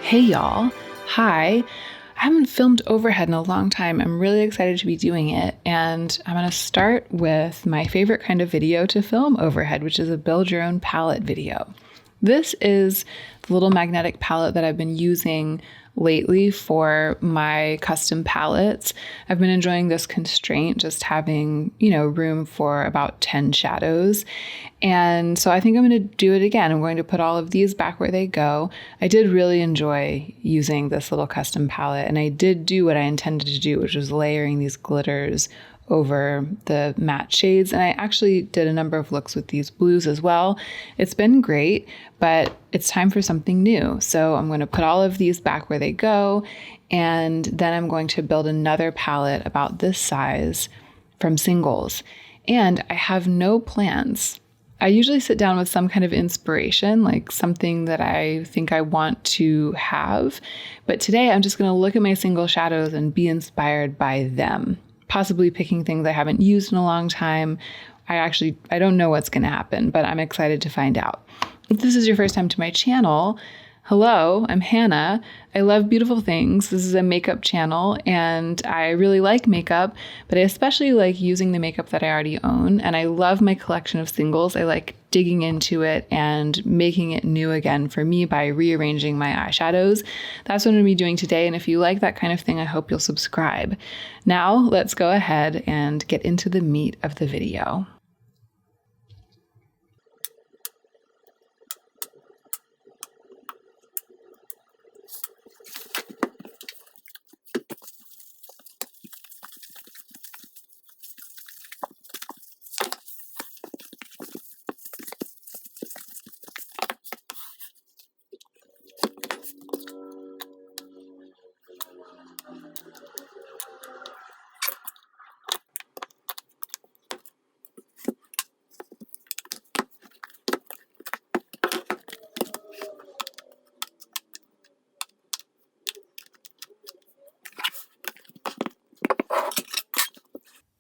Hey y'all. Hi. I haven't filmed overhead in a long time. I'm really excited to be doing it, and I'm going to start with my favorite kind of video to film overhead, which is a build your own palette video. This is the little magnetic palette that I've been using lately for my custom palettes. I've been enjoying this constraint, just having, room for about 10 shadows. And so I think I'm going to do it again. I'm going to put all of these back where they go. I did really enjoy using this little custom palette, and I did do what I intended to do, which was layering these glitters over the matte shades. And I actually did a number of looks with these blues as well. It's been great, but it's time for something new. So I'm going to put all of these back where they go. And then I'm going to build another palette about this size from singles. And I have no plans. I usually sit down with some kind of inspiration, like something that I think I want to have. But today I'm just going to look at my single shadows and be inspired by them. Possibly picking things I haven't used in a long time. I don't know what's going to happen, but I'm excited to find out. If this is your first time to my channel, hello, I'm Hannah. I love beautiful things. This is a makeup channel, and I really like makeup, but I especially like using the makeup that I already own, and I love my collection of singles. I like digging into it and making it new again for me by rearranging my eyeshadows. That's what I'm going to be doing today, and if you like that kind of thing, I hope you'll subscribe. Now, let's go ahead and get into the meat of the video.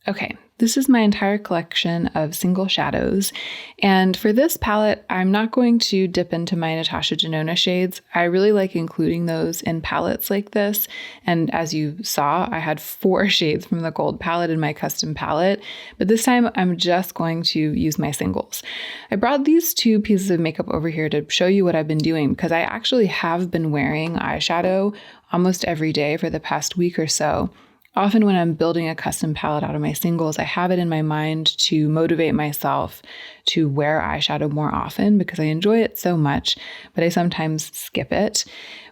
Okay, this is my entire collection of single shadows, and for this palette, I'm not going to dip into my Natasha Denona shades. I really like including those in palettes like this, and as you saw, I had 4 shades from the gold palette in my custom palette, but this time I'm just going to use my singles. I brought these 2 pieces of makeup over here to show you what I've been doing, because I actually have been wearing eyeshadow almost every day for the past week or so. Often when I'm building a custom palette out of my singles, I have it in my mind to motivate myself to wear eyeshadow more often because I enjoy it so much, but I sometimes skip it.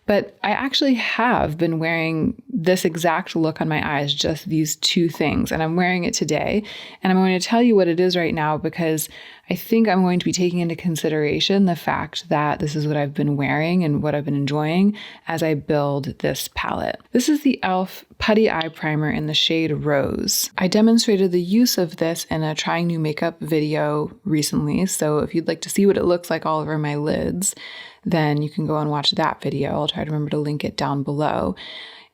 But I actually have been wearing this exact look on my eyes, just these 2 things, and I'm wearing it today. And I'm going to tell you what it is right now because I think I'm going to be taking into consideration the fact that this is what I've been wearing and what I've been enjoying as I build this palette. This is the e.l.f. Putty Eye Primer in the shade Rose. I demonstrated the use of this in a trying new makeup video recently, so if you'd like to see what it looks like all over my lids, then you can go and watch that video. I'll try to remember to link it down below.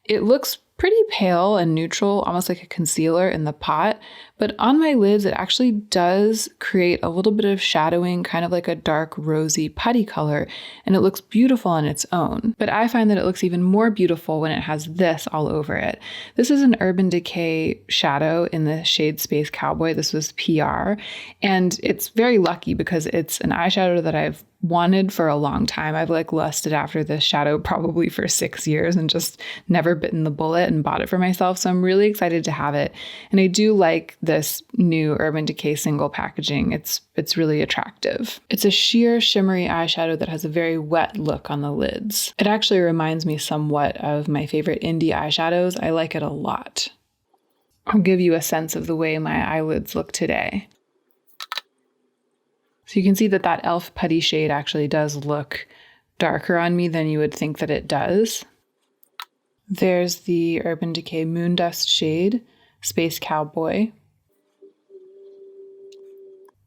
It looks pretty pale and neutral, almost like a concealer in the pot, but on my lids, it actually does create a little bit of shadowing, kind of like a dark rosy putty color, and it looks beautiful on its own. But I find that it looks even more beautiful when it has this all over it. This is an Urban Decay shadow in the shade Space Cowboy. This was PR, and it's very lucky because it's an eyeshadow that I've wanted for a long time. I've lusted after this shadow probably for 6 years and just never bitten the bullet and bought it for myself. So I'm really excited to have it. And I do like this new Urban Decay single packaging. It's really attractive. It's a sheer shimmery eyeshadow that has a very wet look on the lids. It actually reminds me somewhat of my favorite indie eyeshadows. I like it a lot. I'll give you a sense of the way my eyelids look today. So you can see that e.l.f. Putty shade actually does look darker on me than you would think that it does. There's the Urban Decay Moondust shade, Space Cowboy.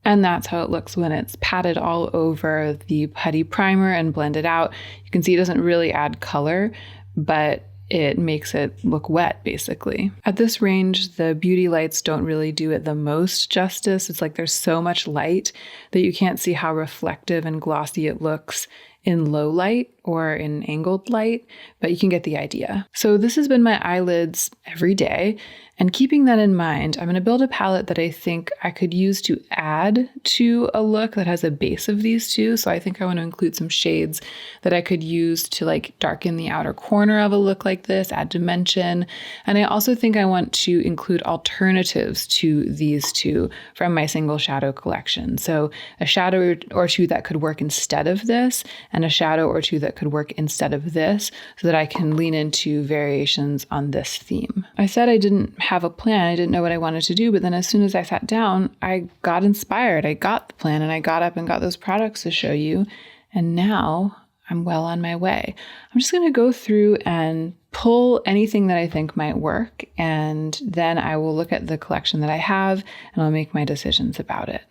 And that's how it looks when it's patted all over the putty primer and blended out. You can see it doesn't really add color, but it makes it look wet, basically. At this range, the beauty lights don't really do it the most justice. It's like there's so much light that you can't see how reflective and glossy it looks in low light or in angled light, but you can get the idea. So this has been my eyelids every day. And keeping that in mind, I'm going to build a palette that I think I could use to add to a look that has a base of these two. So I think I want to include some shades that I could use to like darken the outer corner of a look like this, add dimension. And I also think I want to include alternatives to these two from my single shadow collection. So a shadow or two that could work instead of this, and a shadow or two that could work instead of this, so that I can lean into variations on this theme. I said I didn't have a plan. I didn't know what I wanted to do, but then as soon as I sat down, I got inspired. I got the plan and I got up and got those products to show you. And now I'm well on my way. I'm just going to go through and pull anything that I think might work. And then I will look at the collection that I have and I'll make my decisions about it.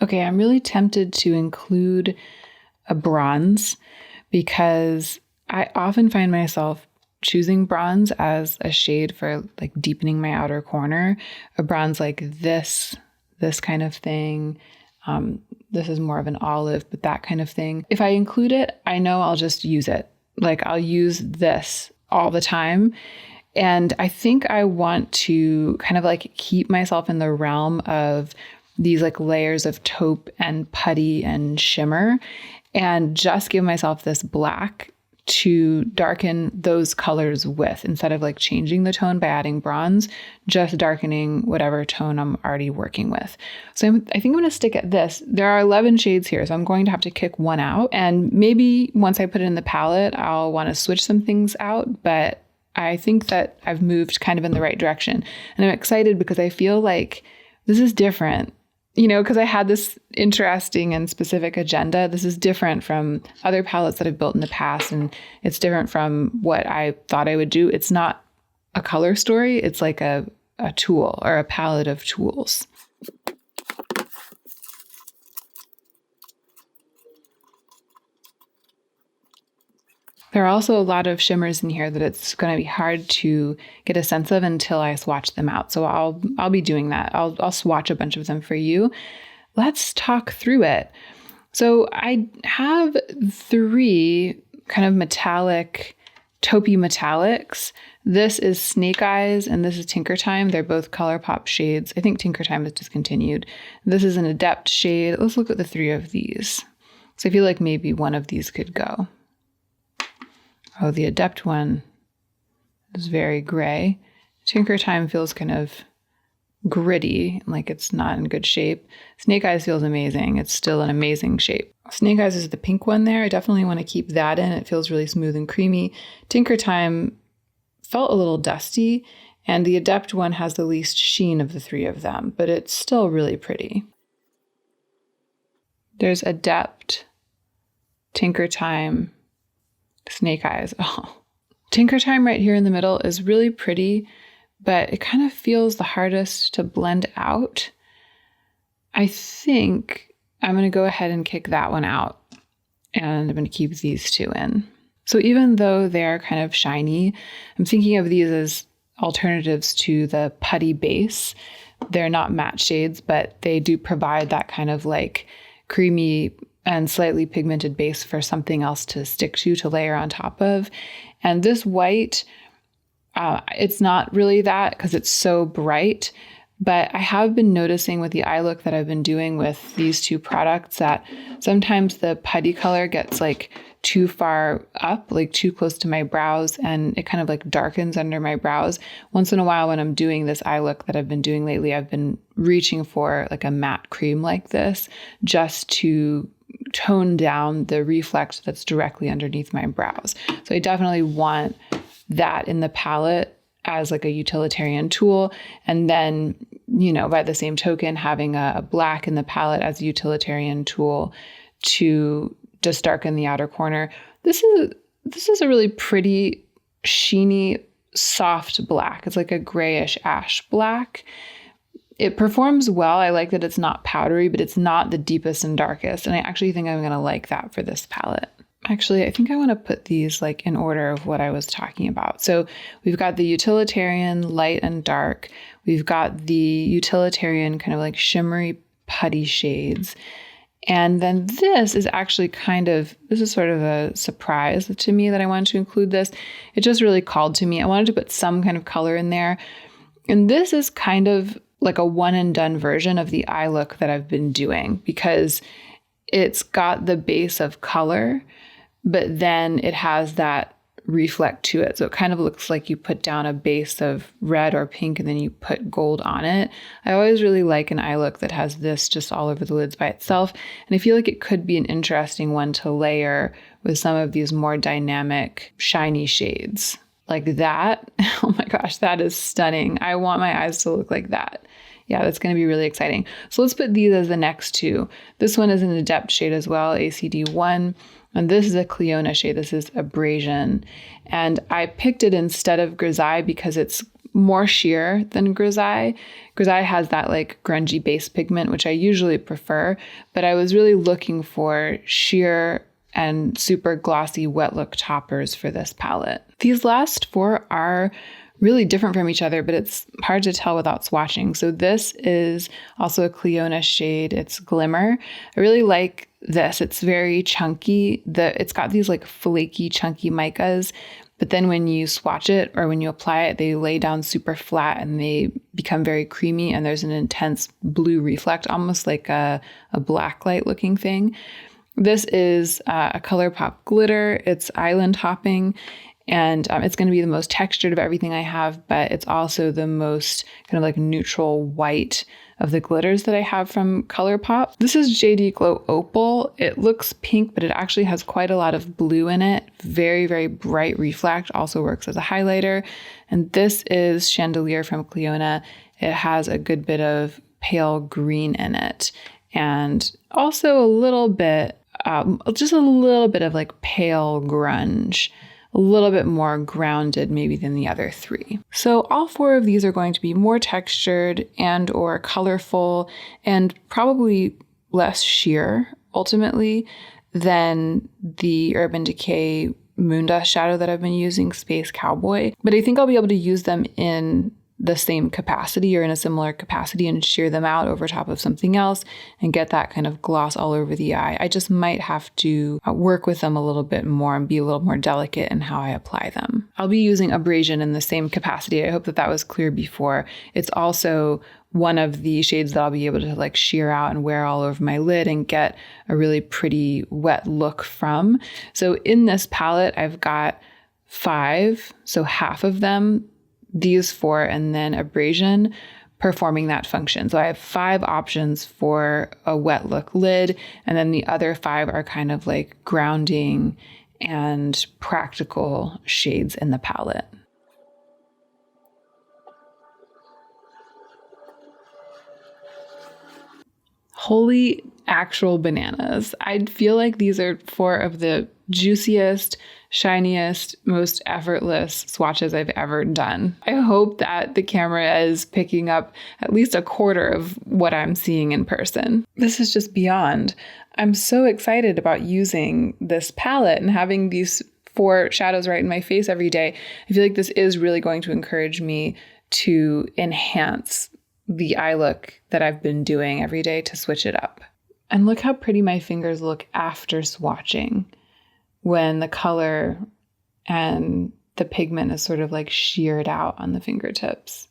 Okay, I'm really tempted to include a bronze because I often find myself choosing bronze as a shade for like deepening my outer corner. A bronze like this kind of thing. This is more of an olive, but that kind of thing. If I include it, I know I'll just use it. Like I'll use this all the time. And I think I want to kind of like keep myself in the realm of these like layers of taupe and putty and shimmer, and just give myself this black to darken those colors with, instead of like changing the tone by adding bronze, just darkening whatever tone I'm already working with. So I think I'm going to stick at this. There are 11 shades here, so I'm going to have to kick one out. And maybe once I put it in the palette, I'll want to switch some things out, but I think that I've moved kind of in the right direction. And I'm excited because I feel like this is different. You know, because I had this interesting and specific agenda. This is different from other palettes that I've built in the past, and it's different from what I thought I would do. It's not a color story. It's like a tool or a palette of tools. There are also a lot of shimmers in here that it's going to be hard to get a sense of until I swatch them out. So I'll be doing that. I'll swatch a bunch of them for you. Let's talk through it. So I have 3 kind of metallic, taupey metallics. This is Snake Eyes and this is Tinker Time. They're both ColourPop shades. I think Tinker Time is discontinued. This is an Adept shade. Let's look at the 3 of these. So I feel like maybe one of these could go. Oh, the Adept one is very gray. Tinker Time feels kind of gritty, like it's not in good shape. Snake Eyes feels amazing. It's still an amazing shape. Snake Eyes is the pink one there. I definitely want to keep that in. It feels really smooth and creamy. Tinker Time felt a little dusty, and the Adept one has the least sheen of the 3 of them, but it's still really pretty. There's Adept, Tinker Time, Snake Eyes. Oh, Tinker Time right here in the middle is really pretty, but it kind of feels the hardest to blend out. I think I'm going to go ahead and kick that one out, and I'm going to keep these 2 in. So even though they're kind of shiny, I'm thinking of these as alternatives to the putty base. They're not matte shades, but they do provide that kind of like creamy and slightly pigmented base for something else to stick to layer on top of. And this white, it's not really that because it's so bright, But I have been noticing with the eye look that I've been doing with these two products that sometimes the putty color gets like too far up, like too close to my brows, and it kind of like darkens under my brows. Once in a while when I'm doing this eye look that I've been doing lately, I've been reaching for like a matte cream like this just to tone down the reflect that's directly underneath my brows. So I definitely want that in the palette as like a utilitarian tool. And then, you know, by the same token, having a black in the palette as a utilitarian tool to just darken the outer corner. This is a really pretty, sheeny, soft black. It's like a grayish ash black. It performs well. I like that it's not powdery, but it's not the deepest and darkest. And I actually think I'm going to like that for this palette. Actually, I think I want to put these like in order of what I was talking about. So we've got the utilitarian light and dark. We've got the utilitarian kind of like shimmery putty shades. And then this is actually this is sort of a surprise to me that I wanted to include this. It just really called to me. I wanted to put some kind of color in there. And this is kind of like a one and done version of the eye look that I've been doing because it's got the base of color, but then it has that reflect to it. So it kind of looks like you put down a base of red or pink and then you put gold on it. I always really like an eye look that has this just all over the lids by itself. And I feel like it could be an interesting one to layer with some of these more dynamic, shiny shades. Like that. Oh my gosh, that is stunning. I want my eyes to look like that. Yeah, that's going to be really exciting. So let's put these as the next two. This one is an Adept shade as well, ACD1. And this is a Cliona shade. This is Abrasion. And I picked it instead of Grisaille because it's more sheer than Grisaille. Grisaille has that like grungy base pigment, which I usually prefer. But I was really looking for sheer and super glossy wet look toppers for this palette. These last four are really different from each other, but it's hard to tell without swatching. So this is also a Cliona shade. It's Glimmer. I really like this. It's very chunky. It's got these like flaky, chunky micas, but then when you swatch it or when you apply it, they lay down super flat and they become very creamy. And there's an intense blue reflect, almost like a black light looking thing. This is a ColourPop glitter. It's island hopping. And it's going to be the most textured of everything I have, but it's also the most kind of like neutral white of the glitters that I have from ColourPop. This is JD Glow Opal. It looks pink, but it actually has quite a lot of blue in it. Very, very bright reflect, also works as a highlighter. And this is Chandelier from Cliona. It has a good bit of pale green in it. And also a little bit, just a little bit of like pale grunge. A little bit more grounded maybe than the other three. So all four of these are going to be more textured and or colorful and probably less sheer ultimately than the Urban Decay Moondust shadow that I've been using, Space Cowboy. But I think I'll be able to use them in the same capacity or in a similar capacity and shear them out over top of something else and get that kind of gloss all over the eye. I just might have to work with them a little bit more and be a little more delicate in how I apply them. I'll be using Abrasion in the same capacity. I hope that was clear before. It's also one of the shades that I'll be able to like shear out and wear all over my lid and get a really pretty wet look from. So in this palette, I've got 5, so half of them, these 4, and then Abrasion performing that function. So I have 5 options for a wet look lid, and then the other 5 are kind of like grounding and practical shades in the palette. Holy actual bananas. I feel like these are 4 of the juiciest, shiniest, most effortless swatches I've ever done. I hope that the camera is picking up at least a quarter of what I'm seeing in person. This is just beyond. I'm so excited about using this palette and having these 4 shadows right in my face every day. I feel like this is really going to encourage me to enhance the eye look that I've been doing every day to switch it up. And look how pretty my fingers look after swatching, when the color and the pigment is sort of like sheared out on the fingertips.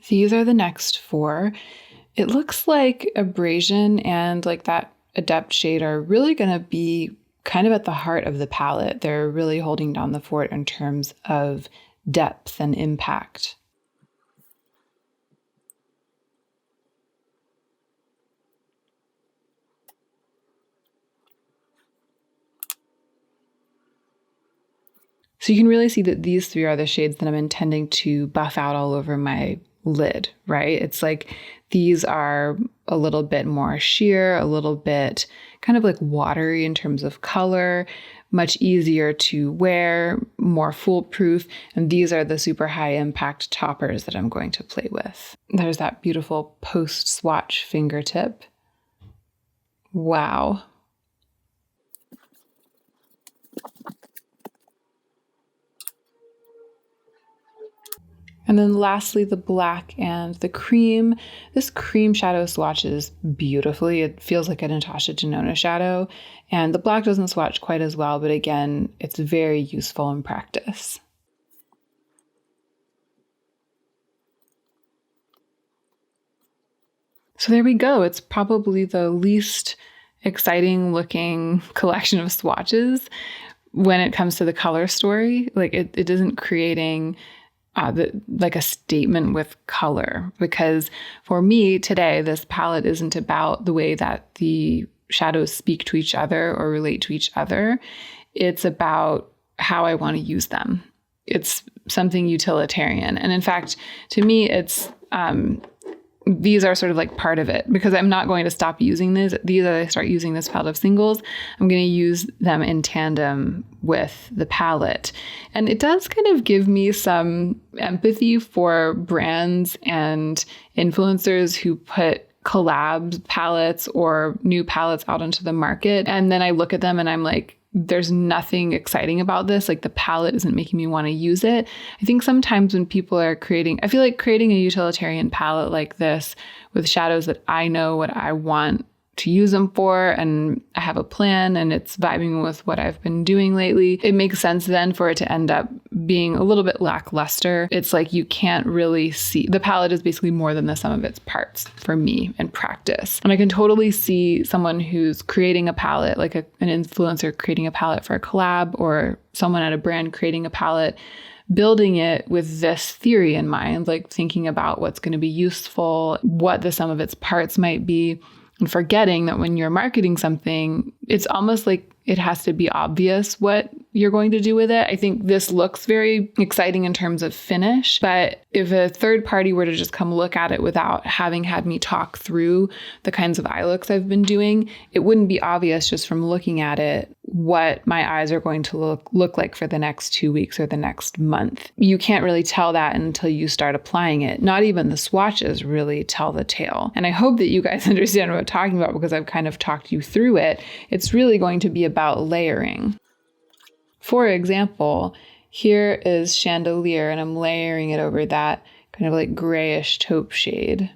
These are the next 4. It looks like Abrasion and like that Adept shade are really going to be kind of at the heart of the palette. They're really holding down the fort in terms of depth and impact. So you can really see that these 3 are the shades that I'm intending to buff out all over my lid, right? It's like these are a little bit more sheer, a little bit kind of like watery in terms of color, much easier to wear, more foolproof. And these are the super high impact toppers that I'm going to play with. There's that beautiful post-swatch fingertip. Wow. And then lastly, the black and the cream. This cream shadow swatches beautifully. It feels like a Natasha Denona shadow. And the black doesn't swatch quite as well, but again, it's very useful in practice. So there we go. It's probably the least exciting looking collection of swatches when it comes to the color story. Like it isn't creating like a statement with color, because for me today, this palette isn't about the way that the shadows speak to each other or relate to each other. It's about how I want to use them. It's something utilitarian. And in fact, to me, it's these are sort of like part of it, because I'm not going to stop using these. As I start using this palette of singles, I'm going to use them in tandem with the palette. And it does kind of give me some empathy for brands and influencers who put collab palettes or new palettes out into the market. And then I look at them and I'm like, there's nothing exciting about this. Like the palette isn't making me want to use it. I think sometimes when people are I feel like creating a utilitarian palette like this with shadows that I know what I want to use them for, and I have a plan and it's vibing with what I've been doing lately, it makes sense then for it to end up being a little bit lackluster. It's like you can't really see, the palette is basically more than the sum of its parts for me in practice. And I can totally see someone who's creating a palette, like an influencer creating a palette for a collab, or someone at a brand creating a palette, building it with this theory in mind, like thinking about what's going to be useful, what the sum of its parts might be, and forgetting that when you're marketing something, it's almost like it has to be obvious what you're going to do with it. I think this looks very exciting in terms of finish, but if a third party were to just come look at it without having had me talk through the kinds of eye looks I've been doing, it wouldn't be obvious just from looking at it what my eyes are going to look like for the next 2 weeks or the next month. You can't really tell that until you start applying it. Not even the swatches really tell the tale. And I hope that you guys understand what I'm talking about, because I've kind of talked you through it. It's really going to be about layering. For example, here is Chandelier, and I'm layering it over that kind of like grayish taupe shade.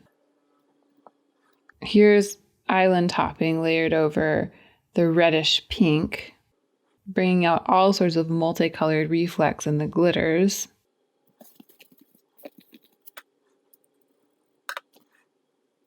Here's Island Topping layered over the reddish pink, bringing out all sorts of multicolored reflex in the glitters.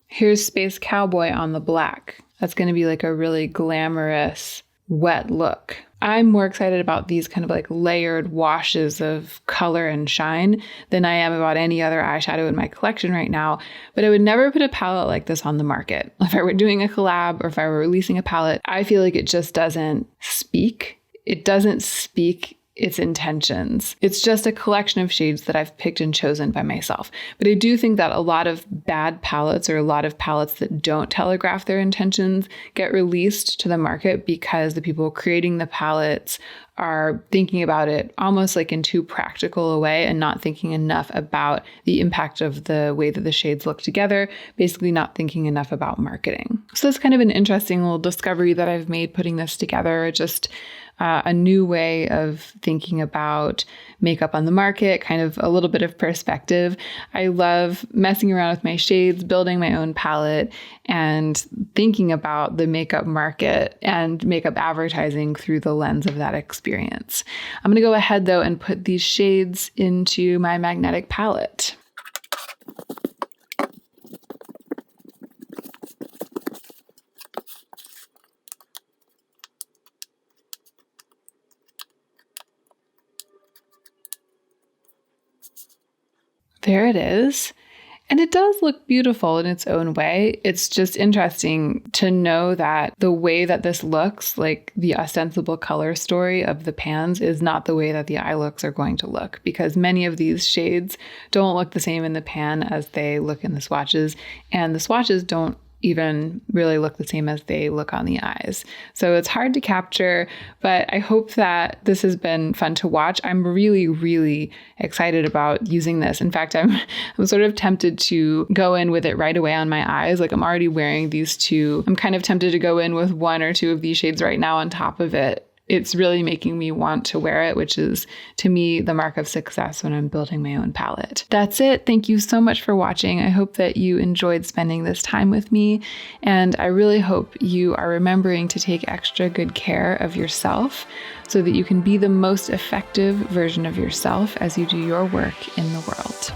Here's Space Cowboy on the black. That's going to be like a really glamorous, wet look. I'm more excited about these kind of like layered washes of color and shine than I am about any other eyeshadow in my collection right now. But I would never put a palette like this on the market. If I were doing a collab or if I were releasing a palette, I feel like it just doesn't speak. It doesn't speak its intentions. It's just a collection of shades that I've picked and chosen by myself. But I do think that a lot of bad palettes, or a lot of palettes that don't telegraph their intentions, get released to the market because the people creating the palettes are thinking about it almost like in too practical a way and not thinking enough about the impact of the way that the shades look together, basically not thinking enough about marketing. So that's kind of an interesting little discovery that I've made putting this together, just a new way of thinking about makeup on the market, kind of a little bit of perspective. I love messing around with my shades, building my own palette, and thinking about the makeup market and makeup advertising through the lens of that experience. I'm going to go ahead though and put these shades into my magnetic palette. There it is. And it does look beautiful in its own way. It's just interesting to know that the way that this looks, like the ostensible color story of the pans, is not the way that the eye looks are going to look, because many of these shades don't look the same in the pan as they look in the swatches, and the swatches don't even really look the same as they look on the eyes. So it's hard to capture, but I hope that this has been fun to watch. I'm really, really excited about using this. In fact, I'm sort of tempted to go in with it right away on my eyes. Like, I'm already wearing these two. I'm kind of tempted to go in with one or two of these shades right now on top of it. It's really making me want to wear it, which is, to me, the mark of success when I'm building my own palette. That's it. Thank you so much for watching. I hope that you enjoyed spending this time with me, and I really hope you are remembering to take extra good care of yourself so that you can be the most effective version of yourself as you do your work in the world.